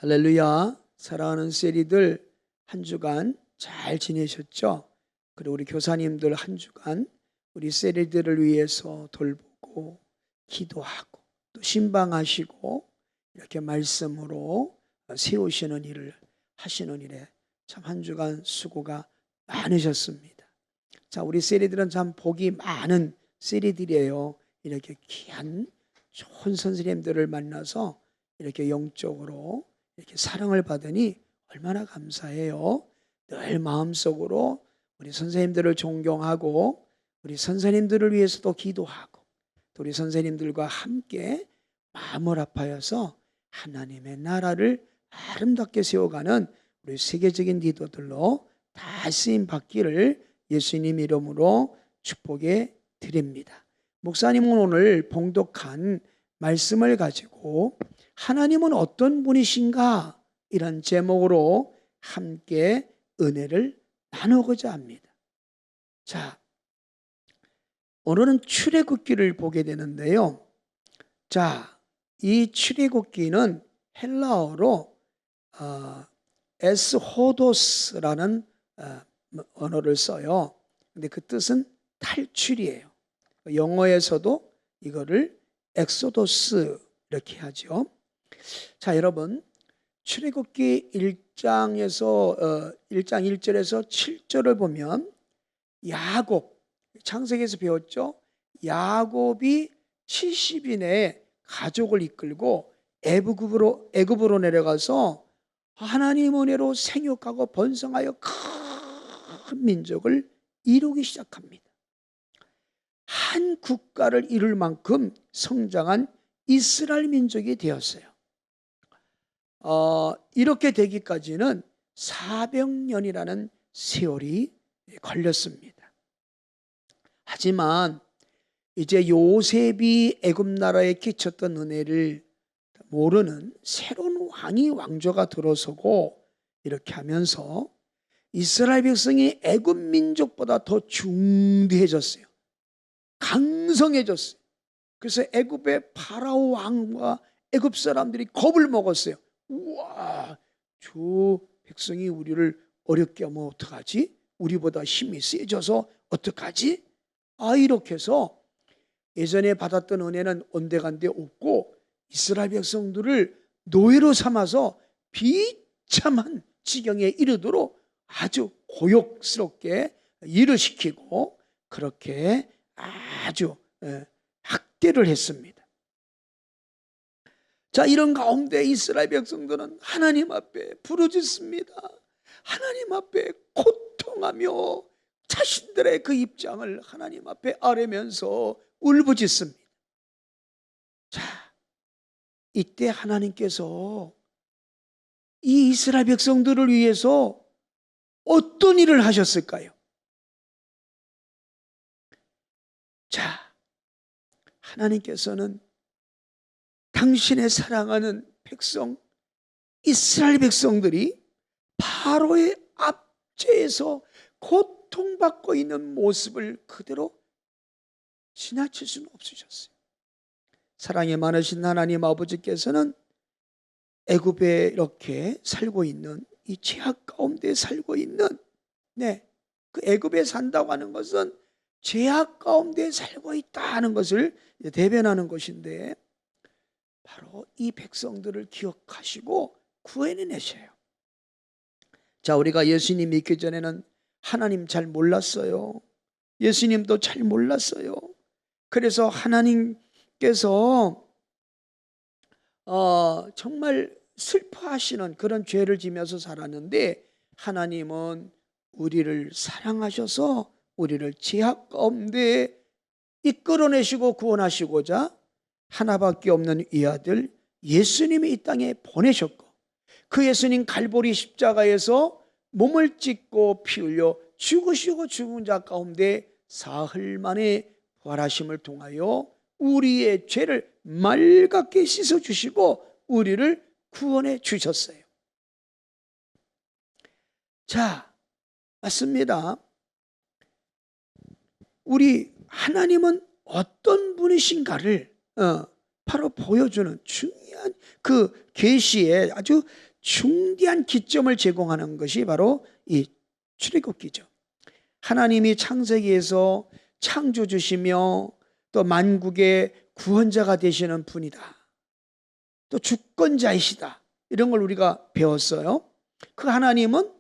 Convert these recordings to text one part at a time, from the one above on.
할렐루야. 사랑하는 세리들, 한 주간 잘 지내셨죠? 그리고 우리 교사님들 한 주간 우리 세리들을 위해서 돌보고 기도하고 또 신방하시고 이렇게 말씀으로 세우시는 일을 하시는 일에 참 한 주간 수고가 많으셨습니다. 자, 우리 세리들은 참 복이 많은 세리들이에요. 이렇게 귀한 좋은 선생님들을 만나서 이렇게 영적으로 이렇게 사랑을 받으니 얼마나 감사해요. 늘 마음속으로 우리 선생님들을 존경하고 우리 선생님들을 위해서도 기도하고 또 우리 선생님들과 함께 마음을 합하여서 하나님의 나라를 아름답게 세워가는 우리 세계적인 리더들로 다 쓰임 받기를 예수님 이름으로 축복해 드립니다. 목사님은 오늘 봉독한 말씀을 가지고 하나님은 어떤 분이신가? 이런 제목으로 함께 은혜를 나누고자 합니다. 자, 오늘은 출애굽기를 보게 되는데요. 자, 이 출애굽기는 헬라어로 에스호도스라는 언어를 써요. 근데 그 뜻은 탈출이에요. 영어에서도 이거를 엑소도스 이렇게 하죠. 자, 여러분, 출애굽기 1장 1절에서 7절을 보면 야곱, 창세기에서 배웠죠. 야곱이 70인의 가족을 이끌고 애굽으로 내려가서 하나님 은혜로 생육하고 번성하여 큰 민족을 이루기 시작합니다. 한 국가를 이룰 만큼 성장한 이스라엘 민족이 되었어요. 이렇게 되기까지는 400년이라는 세월이 걸렸습니다. 하지만 이제 요셉이 애굽 나라에 끼쳤던 은혜를 모르는 새로운 왕조가 들어서고 이렇게 하면서 이스라엘 백성이 애굽 민족보다 더 중대해졌어요. 강성해졌어요. 그래서 애굽의 파라오 왕과 애굽 사람들이 겁을 먹었어요. 우와, 저 백성이 우리를 어렵게 하면 어떡하지? 우리보다 힘이 세져서 어떡하지? 이렇게 해서 예전에 받았던 은혜는 온데간데 없고 이스라엘 백성들을 노예로 삼아서 비참한 지경에 이르도록 아주 고욕스럽게 일을 시키고 그렇게 아주 학대를 했습니다. 자, 이런 가운데 이스라엘 백성들은 하나님 앞에 부르짖습니다. 하나님 앞에 고통하며 자신들의 그 입장을 하나님 앞에 아뢰면서 울부짖습니다. 자, 이때 하나님께서 이 이스라엘 백성들을 위해서 어떤 일을 하셨을까요? 자, 하나님께서는 당신의 사랑하는 백성 이스라엘 백성들이 바로의 압제에서 고통받고 있는 모습을 그대로 지나칠 수는 없으셨어요. 사랑이 많으신 하나님 아버지께서는 애굽에 이렇게 살고 있는 이 죄악 가운데 살고 있는 그 애굽에 산다고 하는 것은 죄악 가운데 살고 있다는 것을 대변하는 것인데 바로 이 백성들을 기억하시고 구해내셔요. 자, 우리가 예수님 믿기 전에는 하나님 잘 몰랐어요. 예수님도 잘 몰랐어요. 그래서 하나님께서 정말 슬퍼하시는 그런 죄를 지면서 살았는데 하나님은 우리를 사랑하셔서 우리를 죄악 가운데 이끌어내시고 구원하시고자 하나밖에 없는 이 아들 예수님이 이 땅에 보내셨고 그 예수님 갈보리 십자가에서 몸을 찢고 피 흘려 죽으시고 죽은 자 가운데 사흘 만에 부활하심을 통하여 우리의 죄를 맑게 씻어주시고 우리를 구원해 주셨어요. 자, 맞습니다. 우리 하나님은 어떤 분이신가를 바로 보여주는 중요한 그 계시의 아주 중대한 기점을 제공하는 것이 바로 이 출애굽기죠. 하나님이 창세기에서 창조주시며 또 만국의 구원자가 되시는 분이다. 또 주권자이시다. 이런 걸 우리가 배웠어요. 그 하나님은,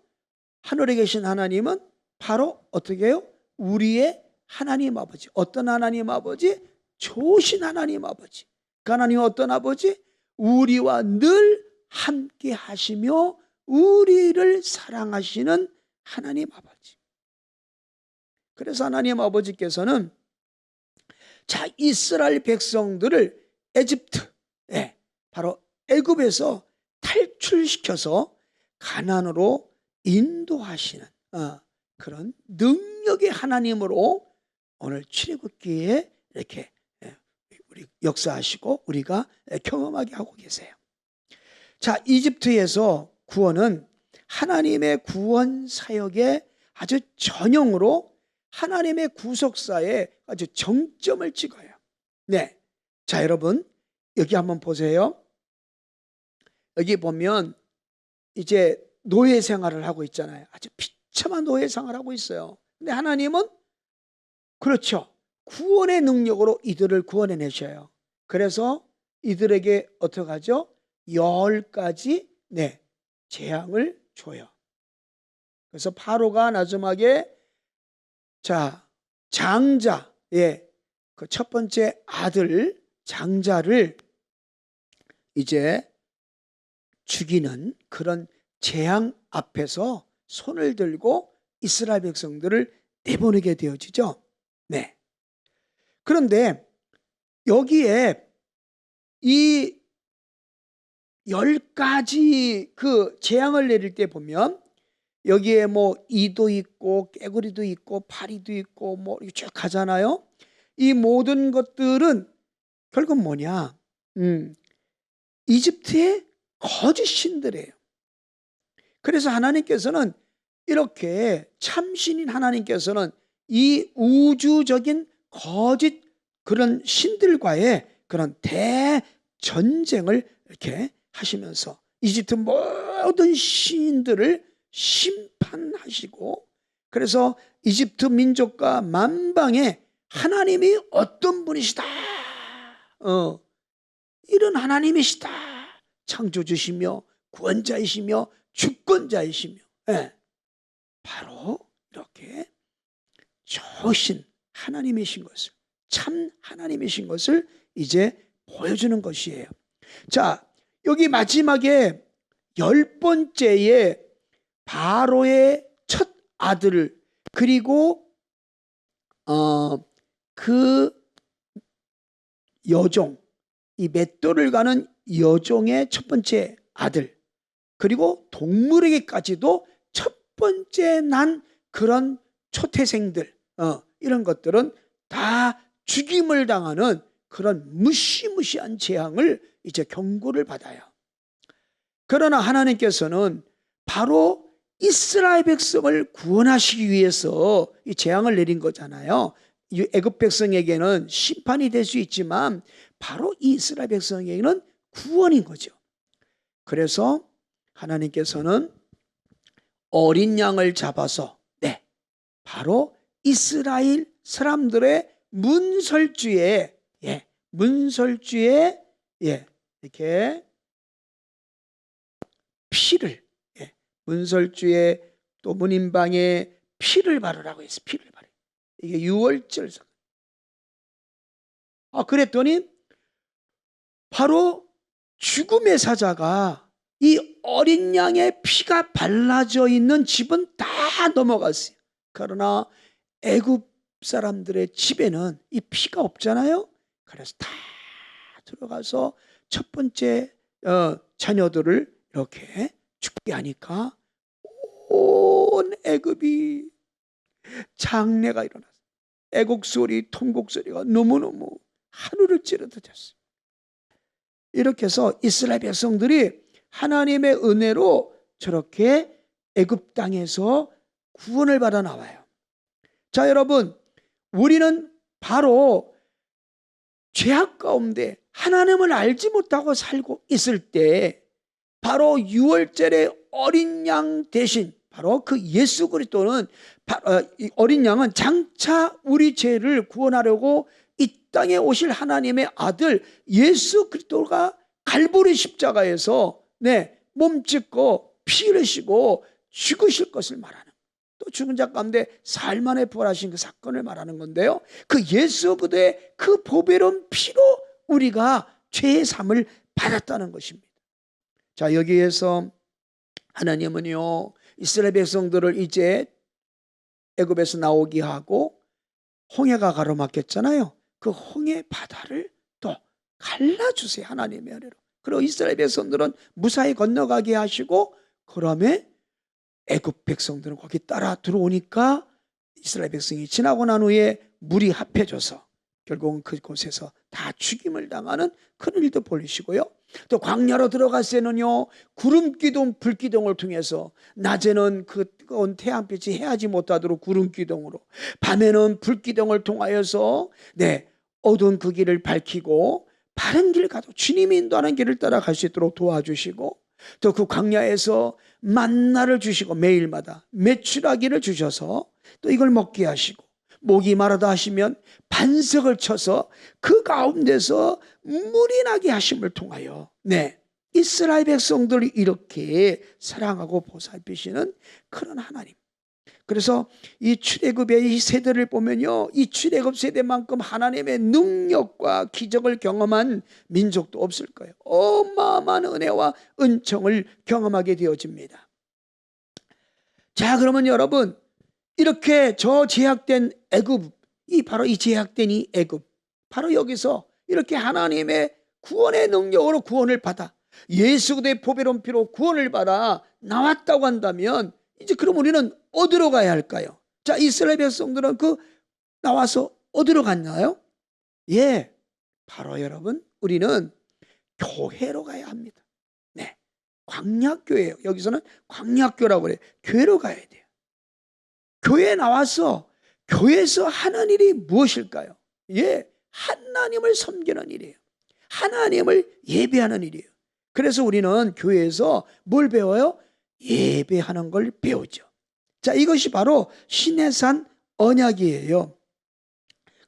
하늘에 계신 하나님은 바로 어떻게 해요? 우리의 하나님 아버지. 어떤 하나님 아버지? 좋으신 하나님 아버지. 그 하나님은 어떤 아버지? 우리와 늘 함께 하시며 우리를 사랑하시는 하나님 아버지. 그래서 하나님 아버지께서는 이스라엘 백성들을 에집트, 바로 애굽에서 탈출시켜서 가나안으로 인도하시는 그런 능력의 하나님으로 오늘 출애굽기에 이렇게 우리 역사하시고 우리가 경험하게 하고 계세요. 이집트에서 구원은 하나님의 구원 사역의 아주 전형으로 하나님의 구속사에 아주 정점을 찍어요. 네. 여러분, 여기 한번 보세요. 여기 보면 이제 노예 생활을 하고 있잖아요. 아주 비참한 노예 생활을 하고 있어요. 근데 하나님은 그렇죠. 구원의 능력으로 이들을 구원해 내셔요. 그래서 이들에게 어떻게 하죠? 10가지 재앙을 줘요. 그래서 파로가 나중에 장자, 그 첫 번째 아들 장자를 이제 죽이는 그런 재앙 앞에서 손을 들고 이스라엘 백성들을 내보내게 되어지죠. 네. 그런데 여기에 이 10가지 그 재앙을 내릴 때 보면 여기에 이도 있고 깨구리도 있고 파리도 있고 이렇게 쭉 가잖아요. 이 모든 것들은 결국 뭐냐? 이집트의 거짓 신들이에요. 그래서 하나님께서는 이렇게 참신인 하나님께서는 이 우주적인 거짓 그런 신들과의 그런 대전쟁을 이렇게 하시면서 이집트 모든 신들을 심판하시고, 그래서 이집트 민족과 만방에 하나님이 어떤 분이시다, 이런 하나님이시다, 창조주시며 구원자이시며 주권자이시며, 바로 이렇게 좋으신 하나님이신 것을, 참 하나님이신 것을 이제 보여주는 것이에요. 여기 마지막에 10번째에 바로의 첫 아들을, 그리고 그 여종, 이 맷돌을 가는 여종의 첫 번째 아들, 그리고 동물에게까지도 첫 번째 난 그런 초태생들, 이런 것들은 다 죽임을 당하는 그런 무시무시한 재앙을 이제 경고를 받아요. 그러나 하나님께서는 바로 이스라엘 백성을 구원하시기 위해서 이 재앙을 내린 거잖아요. 애굽 백성에게는 심판이 될 수 있지만 바로 이 이스라엘 백성에게는 구원인 거죠. 그래서 하나님께서는 어린 양을 잡아서 바로 이스라엘 사람들의 문설주에 이렇게 피를, 문설주에 또 문인방에 피를 바르라고 했어요. 피를 바르. 이게 유월절. 그랬더니 바로 죽음의 사자가 이 어린 양의 피가 발라져 있는 집은 다 넘어갔어요. 그러나 애굽 사람들의 집에는 이 피가 없잖아요. 그래서 다 들어가서 첫 번째 자녀들을 이렇게 죽게 하니까 온 애굽이 장례가 일어났어요. 애곡 소리, 통곡 소리가 너무너무 하늘을 찌르듯했어요. 이렇게 해서 이스라엘 백성들이 하나님의 은혜로 저렇게 애굽 땅에서 구원을 받아 나와요. 여러분, 우리는 바로 죄악 가운데 하나님을 알지 못하고 살고 있을 때 바로 유월절의 어린 양 대신 바로 그 예수 그리스도는 이 어린 양은 장차 우리 죄를 구원하려고 이 땅에 오실 하나님의 아들 예수 그리스도가 갈보리 십자가에서 몸짓고 피 흘리시고 죽으실 것을 말하는, 또 죽은 자 가운데 사흘 만에 부활하신 그 사건을 말하는 건데요. 그 예수 그리스도의 그 보배로운 피로 우리가 죄의 삶을 받았다는 것입니다. 자, 여기에서 하나님은요, 이스라엘 백성들을 이제 애굽에서 나오게 하고 홍해가 가로막혔잖아요. 그 홍해 바다를 또 갈라주세요, 하나님의 은혜로. 그리고 이스라엘 백성들은 무사히 건너가게 하시고, 그러면 애굽 백성들은 거기 따라 들어오니까 이스라엘 백성이 지나고 난 후에 물이 합해져서 결국은 그곳에서 다 죽임을 당하는 큰 일도 벌이시고요. 또 광야로 들어갔을 때는요, 구름기둥 불기둥을 통해서 낮에는 그 뜨거운 태양빛이 해하지 못하도록 구름기둥으로, 밤에는 불기둥을 통하여서 어두운 그 길을 밝히고 바른 길 가도 주님이 인도하는 길을 따라갈 수 있도록 도와주시고, 또 그 광야에서 만나를 주시고 매일마다 메추라기를 주셔서 또 이걸 먹게 하시고, 목이 마르다 하시면 반석을 쳐서 그 가운데서 물이 나게 하심을 통하여 이스라엘 백성들을 이렇게 사랑하고 보살피시는 그런 하나님. 그래서 이 출애굽의 이 세대를 보면요, 이 출애굽 세대만큼 하나님의 능력과 기적을 경험한 민족도 없을 거예요. 어마어마한 은혜와 은총을 경험하게 되어집니다. 자, 그러면 여러분, 이렇게 저 제약된 애굽, 바로 이 제약된 이 애굽, 바로 여기서 이렇게 하나님의 구원의 능력으로 구원을 받아 예수 그리스도의 보배로운 피로 구원을 받아 나왔다고 한다면, 이제 그럼 우리는 어디로 가야 할까요? 자, 이스라엘 백성들은 나와서 어디로 갔나요? 바로 여러분, 우리는 교회로 가야 합니다. 광야교회예요. 여기서는 광야교라고 그래요. 교회로 가야 돼요. 교회에 나와서 교회에서 하는 일이 무엇일까요? 하나님을 섬기는 일이에요. 하나님을 예배하는 일이에요. 그래서 우리는 교회에서 뭘 배워요? 예배하는 걸 배우죠. 자, 이것이 바로 시내산 언약이에요.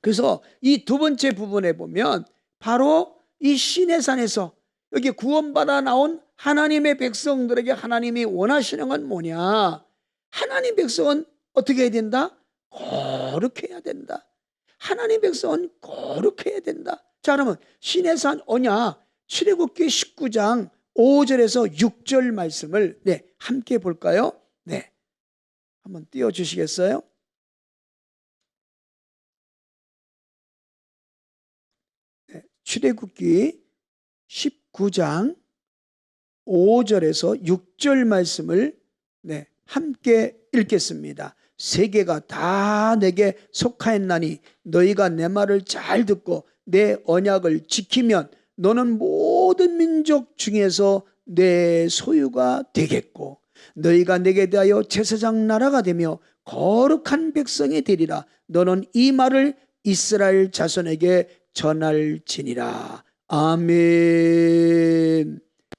그래서 이 두 번째 부분에 보면 바로 이 시내산에서 여기 구원받아 나온 하나님의 백성들에게 하나님이 원하시는 건 뭐냐? 하나님 백성은 어떻게 해야 된다? 거룩해야 된다. 하나님 백성은 거룩해야 된다. 자, 그러면 시내산 언약 출애굽기 19장 5절에서 6절 말씀을 함께 볼까요? 한번 띄워주시겠어요? 출애굽기 19장 5절에서 6절 말씀을 함께 읽겠습니다. 세계가 다 내게 속하였나니 너희가 내 말을 잘 듣고 내 언약을 지키면 너는 모든 민족 중에서 내 소유가 되겠고 너희가 내게 대하여 제사장 나라가 되며 거룩한 백성이 되리라. 너는 이 말을 이스라엘 자손에게 전할지니라. 아멘.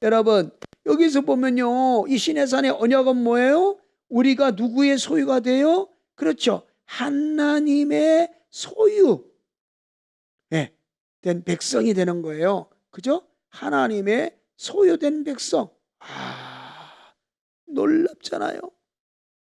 여러분, 여기서 보면요, 이 시내산의 언약은 뭐예요? 우리가 누구의 소유가 돼요? 그렇죠, 하나님의 소유 된 백성이 되는 거예요. 그죠? 하나님의 소유된 백성. 놀랍잖아요.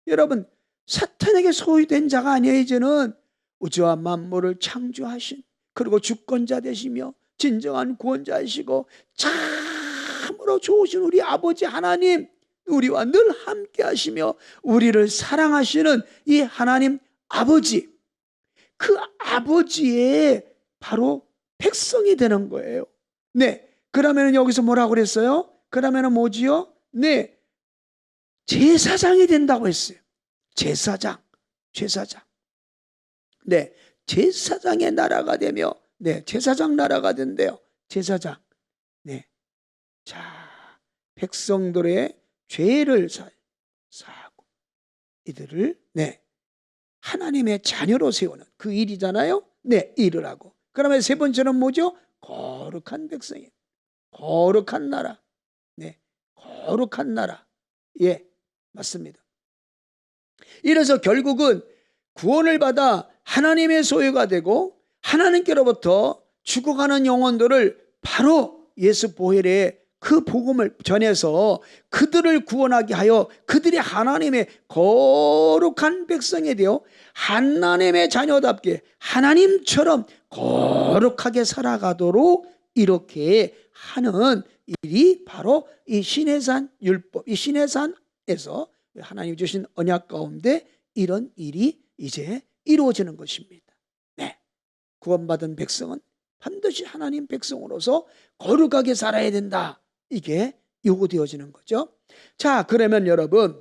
여러분, 사탄에게 소유된 자가 아니에요. 이제는 우주와 만물을 창조하신, 그리고 주권자 되시며 진정한 구원자이시고 참으로 좋으신 우리 아버지 하나님, 우리와 늘 함께 하시며 우리를 사랑하시는 이 하나님 아버지, 그 아버지의 바로 백성이 되는 거예요. 그러면 여기서 뭐라고 그랬어요? 그러면 뭐지요? 제사장이 된다고 했어요. 제사장. 제사장의 나라가 되며, 제사장 나라가 된대요. 제사장. 자, 백성들의 죄를 사하고 이들을 하나님의 자녀로 세우는 그 일이잖아요. 일을 하고. 그러면 세 번째는 뭐죠? 거룩한 백성이에요. 거룩한 나라. 거룩한 나라. 예, 맞습니다. 이래서 결국은 구원을 받아 하나님의 소유가 되고 하나님께로부터 죽어가는 영혼들을 바로 예수 보혈의 그 복음을 전해서 그들을 구원하게 하여 그들이 하나님의 거룩한 백성이 되어 하나님의 자녀답게 하나님처럼 거룩하게 살아가도록 이렇게 하는 일이 바로 이 시내산 율법, 이 시내산에서 하나님이 주신 언약 가운데 이런 일이 이제 이루어지는 것입니다. 네, 구원받은 백성은 반드시 하나님 백성으로서 거룩하게 살아야 된다. 이게 요구되어지는 거죠. 자, 그러면 여러분,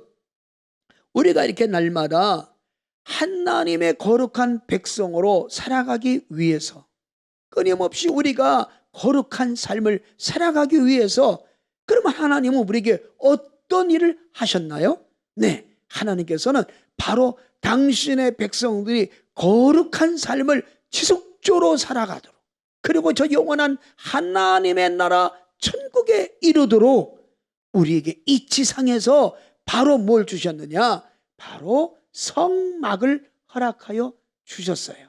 우리가 이렇게 날마다 하나님의 거룩한 백성으로 살아가기 위해서, 끊임없이 우리가 거룩한 삶을 살아가기 위해서, 그러면 하나님은 우리에게 어떤 일을 하셨나요? 네, 하나님께서는 바로 당신의 백성들이 거룩한 삶을 지속적으로 살아가도록, 그리고 저 영원한 하나님의 나라 천국에 이르도록 우리에게 이 지상에서 바로 뭘 주셨느냐? 바로 성막을 허락하여 주셨어요.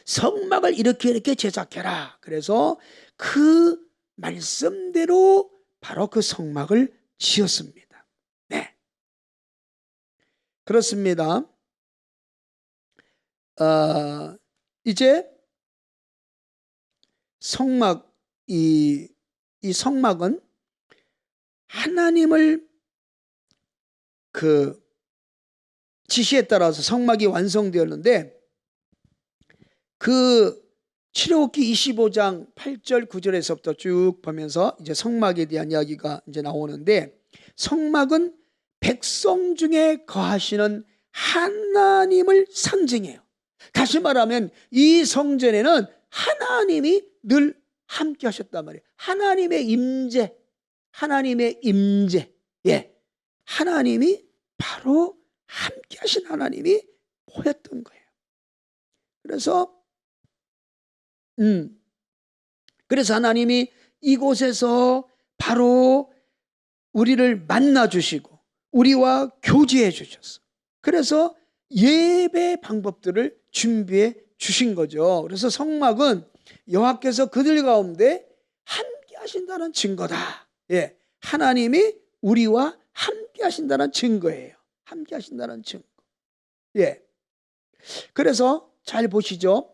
성막을 이렇게 제작해라. 그래서 그 말씀대로 바로 그 성막을 지었습니다. 네, 그렇습니다. 이제 성막, 이 성막은 하나님을 그 지시에 따라서 성막이 완성되었는데, 그 출애굽기 25장 8절 9절에서부터 쭉 보면서 이제 성막에 대한 이야기가 이제 나오는데, 성막은 백성 중에 거하시는 하나님을 상징해요. 다시 말하면 이 성전에는 하나님이 늘 함께 하셨단 말이에요. 하나님의 임재, 하나님의 임재. 예, 하나님이 바로 함께 하신 하나님이 보였던 거예요. 그래서 하나님이 이곳에서 바로 우리를 만나 주시고 우리와 교제해 주셨어. 그래서 예배 방법들을 준비해 주신 거죠. 그래서 성막은 여호와께서 그들 가운데 함께 하신다는 증거다. 예, 하나님이 우리와 함께 하신다는 증거예요. 함께 하신다는 증거. 예, 그래서 잘 보시죠.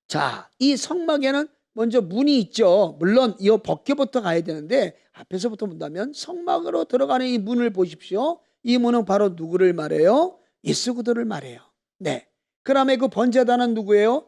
자, 이 성막에는 먼저 문이 있죠. 물론 이 벗겨부터 가야 되는데, 앞에서부터 본다면 성막으로 들어가는 이 문을 보십시오. 이 문은 바로 누구를 말해요? 예수 그리스도를 말해요. 네, 그다음에 그 번제단은 누구예요?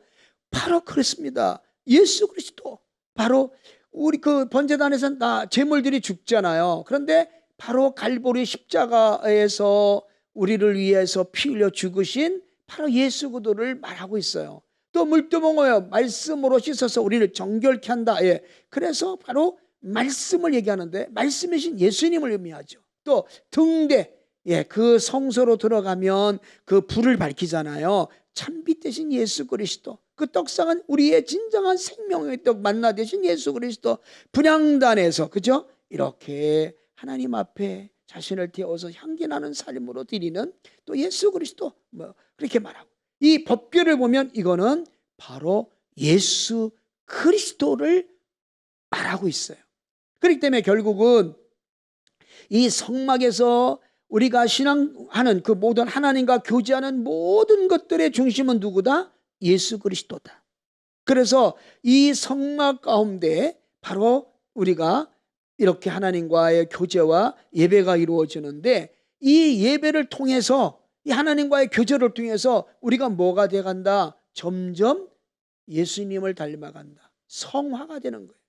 바로 그렇습니다. 예수 그리스도. 바로 우리 그 번제단에서는 다 제물들이 죽잖아요. 그런데 바로 갈보리 십자가에서 우리를 위해서 피 흘려 죽으신 바로 예수 그리스도를 말하고 있어요. 또 물두멍어요. 말씀으로 씻어서 우리를 정결케 한다. 예, 그래서 바로 말씀을 얘기하는데, 말씀이신 예수님을 의미하죠. 또 등대, 예, 그 성소로 들어가면 그 불을 밝히잖아요. 참빛 대신 예수 그리스도. 그 떡상은 우리의 진정한 생명의 떡 만나 되신 예수 그리스도. 분향단에서, 그죠? 이렇게 하나님 앞에 자신을 태워서 향기나는 삶으로 드리는 또 예수 그리스도, 뭐 그렇게 말하고, 이 법궤를 보면 이거는 바로 예수 그리스도를 말하고 있어요. 그렇기 때문에 결국은 이 성막에서 우리가 신앙하는 그 모든 하나님과 교제하는 모든 것들의 중심은 누구다? 예수 그리스도다. 그래서 이 성막 가운데 바로 우리가 이렇게 하나님과의 교제와 예배가 이루어지는데, 이 예배를 통해서, 이 하나님과의 교제를 통해서 우리가 뭐가 돼간다? 점점 예수님을 닮아간다. 성화가 되는 거예요.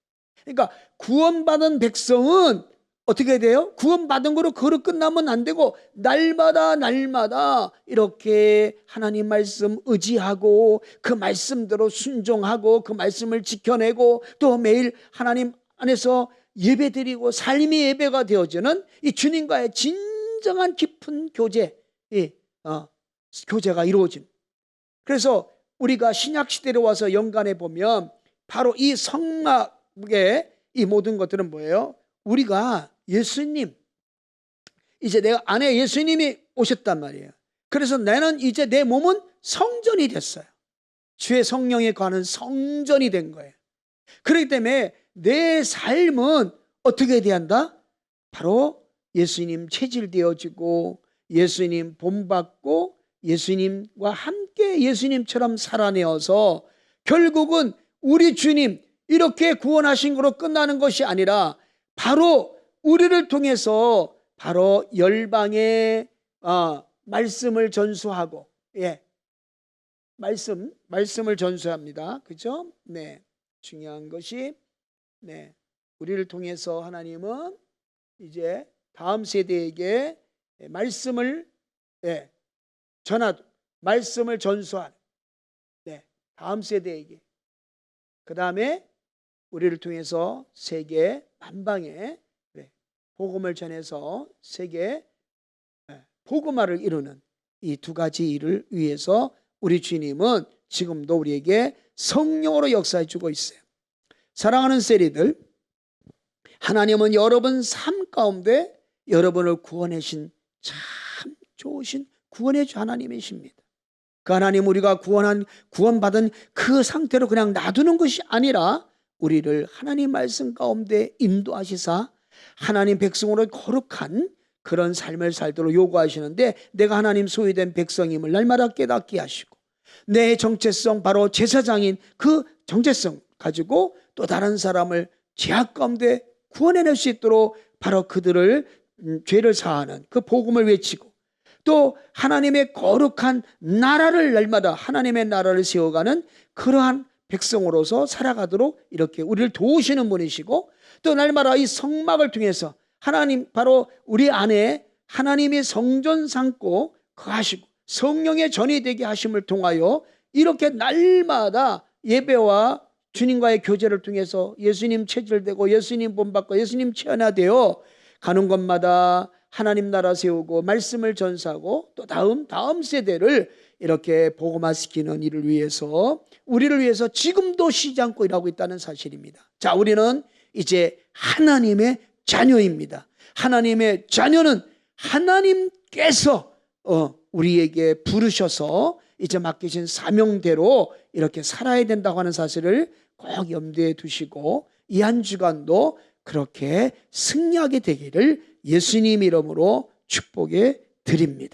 그러니까 구원받은 백성은 어떻게 돼요? 구원받은 거로 그릇 끝나면 안 되고, 날마다 이렇게 하나님 말씀 의지하고 그 말씀대로 순종하고 그 말씀을 지켜내고, 또 매일 하나님 안에서 예배드리고 삶이 예배가 되어지는 이 주님과의 진정한 깊은 교제, 교제가 이루어진. 그래서 우리가 신약시대로 와서 연관해 보면 바로 이 성막의 이 모든 것들은 뭐예요? 우리가 예수님, 이제 내 안에 예수님이 오셨단 말이에요. 그래서 나는 이제 내 몸은 성전이 됐어요. 주의 성령에 관한 성전이 된 거예요. 그렇기 때문에 내 삶은 어떻게 돼야 한다? 바로 예수님 체질되어지고 예수님 본받고 예수님과 함께 예수님처럼 살아내어서 결국은 우리 주님 이렇게 구원하신 거로 끝나는 것이 아니라 바로 우리를 통해서 바로 열방의 말씀을 전수하고, 말씀을 전수합니다. 그죠? 네. 중요한 것이, 우리를 통해서 하나님은 이제 다음 세대에게 말씀을 전하도, 말씀을 전수하는, 다음 세대에게. 그 다음에 우리를 통해서 세계 만방에 복음을 전해서 세계 복음화를 이루는 이 두 가지 일을 위해서 우리 주님은 지금도 우리에게 성령으로 역사해 주고 있어요. 사랑하는 세리들, 하나님은 여러분 삶 가운데 여러분을 구원하신 참 좋으신 구원해 주 하나님이십니다. 그 하나님, 우리가 구원받은 그 상태로 그냥 놔두는 것이 아니라 우리를 하나님 말씀 가운데 인도하시사 하나님 백성으로 거룩한 그런 삶을 살도록 요구하시는데, 내가 하나님 소유된 백성임을 날마다 깨닫게 하시고 내 정체성, 바로 제사장인 그 정체성 가지고 또 다른 사람을 죄악 가운데 구원해낼 수 있도록 바로 그들을 죄를 사하는 그 복음을 외치고, 또 하나님의 거룩한 나라를 날마다 하나님의 나라를 세워가는 그러한 백성으로서 살아가도록 이렇게 우리를 도우시는 분이시고, 또 날마다 이 성막을 통해서 하나님, 바로 우리 안에 하나님의 성전 삼고 거하시고 성령의 전이 되게 하심을 통하여 이렇게 날마다 예배와 주님과의 교제를 통해서 예수님 체질되고 예수님 본받고 예수님 체현화되어 가는 곳마다 하나님 나라 세우고 말씀을 전수하고 또 다음 세대를 이렇게 복음화시키는 일을 위해서, 우리를 위해서 지금도 쉬지 않고 일하고 있다는 사실입니다. 자, 우리는 이제 하나님의 자녀입니다. 하나님의 자녀는 하나님께서 우리에게 부르셔서 이제 맡기신 사명대로 이렇게 살아야 된다고 하는 사실을 꼭 염두에 두시고 이 한 주간도 그렇게 승리하게 되기를 예수님 이름으로 축복해 드립니다.